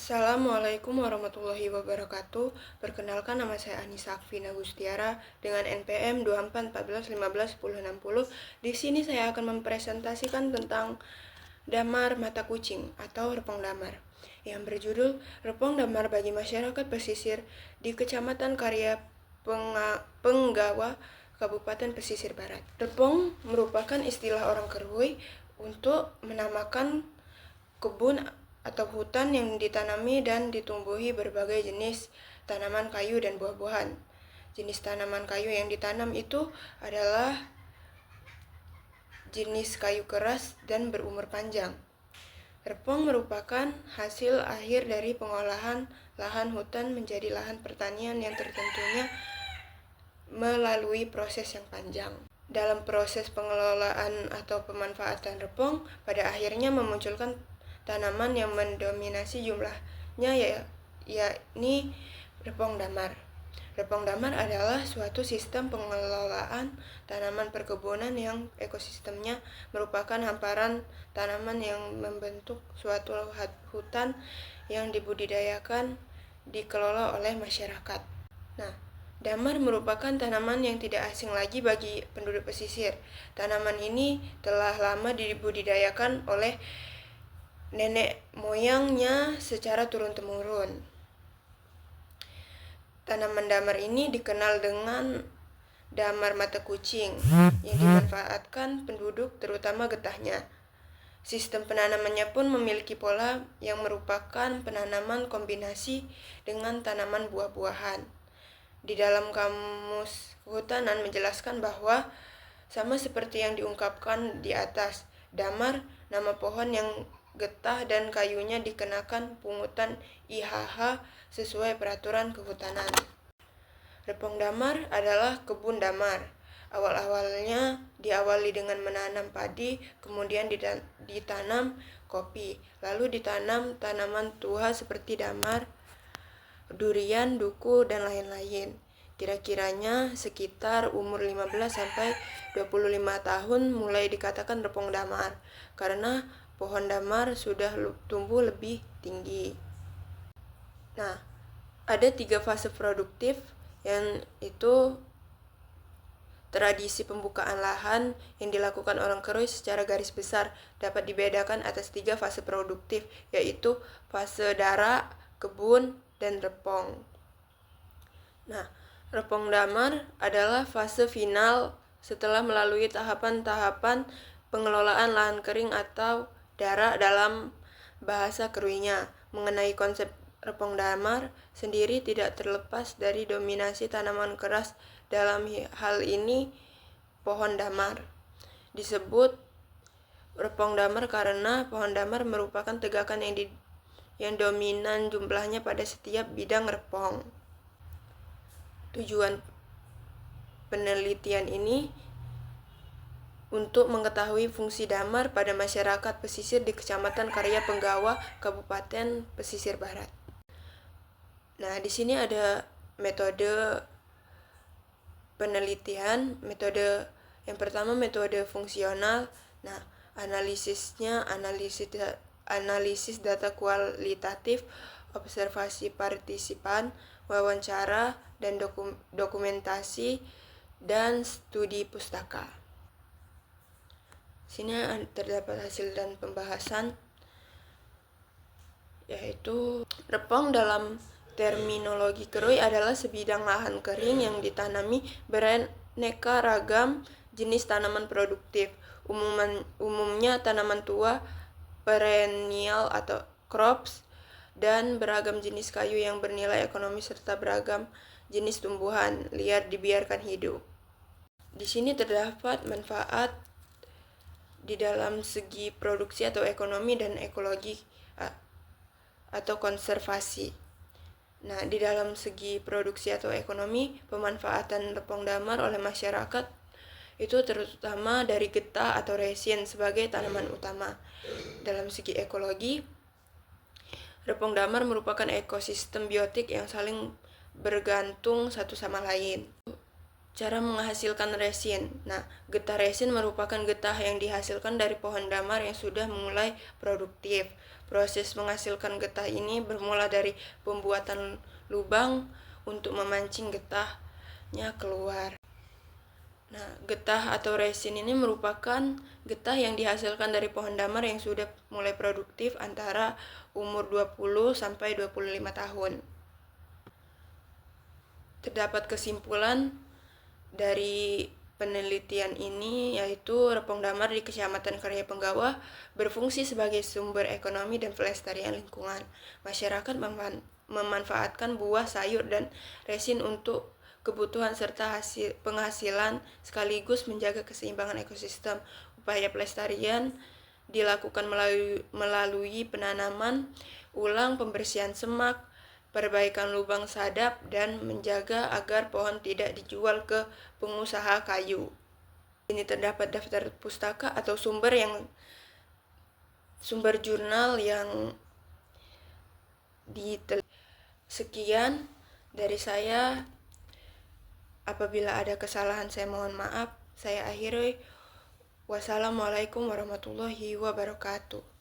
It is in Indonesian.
Assalamualaikum warahmatullahi wabarakatuh. Perkenalkan, nama saya Anissa Akvina Gustiara dengan NPM 2414151060. Di sini saya akan mempresentasikan tentang damar mata kucing atau repong damar yang berjudul Repong Damar bagi Masyarakat Pesisir di Kecamatan Karya Penggawa, Kabupaten Pesisir Barat. Repong merupakan istilah orang Kerui untuk menamakan kebun atau hutan yang ditanami dan ditumbuhi berbagai jenis tanaman kayu dan buah-buahan. Jenis tanaman kayu yang ditanam itu adalah jenis kayu keras dan berumur panjang. Repong merupakan hasil akhir dari pengolahan lahan hutan menjadi lahan pertanian yang tentunya melalui proses yang panjang. Dalam proses pengelolaan atau pemanfaatan repong, pada akhirnya memunculkan tanaman yang mendominasi jumlahnya yakni repong damar. Repong damar adalah suatu sistem pengelolaan tanaman perkebunan yang ekosistemnya merupakan hamparan tanaman yang membentuk suatu hutan yang dibudidayakan dikelola oleh masyarakat. Nah, damar merupakan tanaman yang tidak asing lagi bagi penduduk pesisir. Tanaman ini telah lama dibudidayakan oleh nenek moyangnya secara turun-temurun. Tanaman damar ini dikenal dengan damar mata kucing yang dimanfaatkan penduduk, terutama getahnya. Sistem penanamannya pun memiliki pola yang merupakan penanaman kombinasi dengan tanaman buah-buahan. Di dalam kamus kehutanan menjelaskan bahwa sama seperti yang diungkapkan di atas, damar nama pohon yang getah dan kayunya dikenakan pungutan IHH sesuai peraturan kehutanan. Repong damar adalah kebun damar. Awal-awalnya diawali dengan menanam padi, kemudian ditanam kopi, lalu ditanam tanaman tua seperti damar, durian, duku, dan lain-lain. Kira-kiranya sekitar umur 15-25 tahun mulai dikatakan repong damar, karena pohon damar sudah tumbuh lebih tinggi. Nah, ada 3 fase produktif, yang itu tradisi pembukaan lahan yang dilakukan orang Kerui secara garis besar dapat dibedakan atas 3 fase produktif, yaitu fase dara, kebun, dan repong. Nah, repong damar adalah fase final setelah melalui tahapan-tahapan pengelolaan lahan kering atau dara dalam bahasa Keruinya. Mengenai konsep repong damar sendiri tidak terlepas dari dominasi tanaman keras. Dalam hal ini, pohon damar disebut repong damar karena pohon damar merupakan tegakan yang dominan jumlahnya pada setiap bidang repong. Tujuan penelitian ini untuk mengetahui fungsi damar pada masyarakat pesisir di Kecamatan Karya Penggawa, Kabupaten Pesisir Barat. Nah, di sini ada metode penelitian. Metode yang pertama metode fungsional. Nah, analisis data kualitatif, observasi partisipan, wawancara, dan dokumentasi, dan studi pustaka. Sini terdapat hasil dan pembahasan, yaitu repong dalam terminologi Kerui adalah sebidang lahan kering yang ditanami beraneka ragam jenis tanaman produktif, umumnya tanaman tua, perennial atau crops, dan beragam jenis kayu yang bernilai ekonomi serta beragam jenis tumbuhan liar dibiarkan hidup. Di sini terdapat manfaat di dalam segi produksi atau ekonomi dan ekologi atau konservasi. Nah, di dalam segi produksi atau ekonomi, pemanfaatan repong damar oleh masyarakat itu terutama dari getah atau resin sebagai tanaman utama. Dalam segi ekologi, repong damar merupakan ekosistem biotik yang saling bergantung satu sama lain. Cara menghasilkan resin. Nah, getah resin merupakan getah yang dihasilkan dari pohon damar yang sudah mulai produktif. Proses menghasilkan getah ini bermula dari pembuatan lubang untuk memancing getahnya keluar. Nah, getah atau resin ini merupakan getah yang dihasilkan dari pohon damar yang sudah mulai produktif antara umur 20 sampai 25 tahun. Terdapat kesimpulan dari penelitian ini, yaitu Repong Damar di Kecamatan Karya Penggawa berfungsi sebagai sumber ekonomi dan pelestarian lingkungan. Masyarakat memanfaatkan buah, sayur, dan resin untuk kebutuhan serta penghasilan sekaligus menjaga keseimbangan ekosistem. Upaya pelestarian dilakukan melalui penanaman ulang, pembersihan semak, perbaikan lubang sadap, dan menjaga agar pohon tidak dijual ke pengusaha kayu. Ini terdapat daftar pustaka atau sumber jurnal yang diteliti. Sekian dari saya. Apabila ada kesalahan saya mohon maaf. Saya akhiri. Wassalamualaikum warahmatullahi wabarakatuh.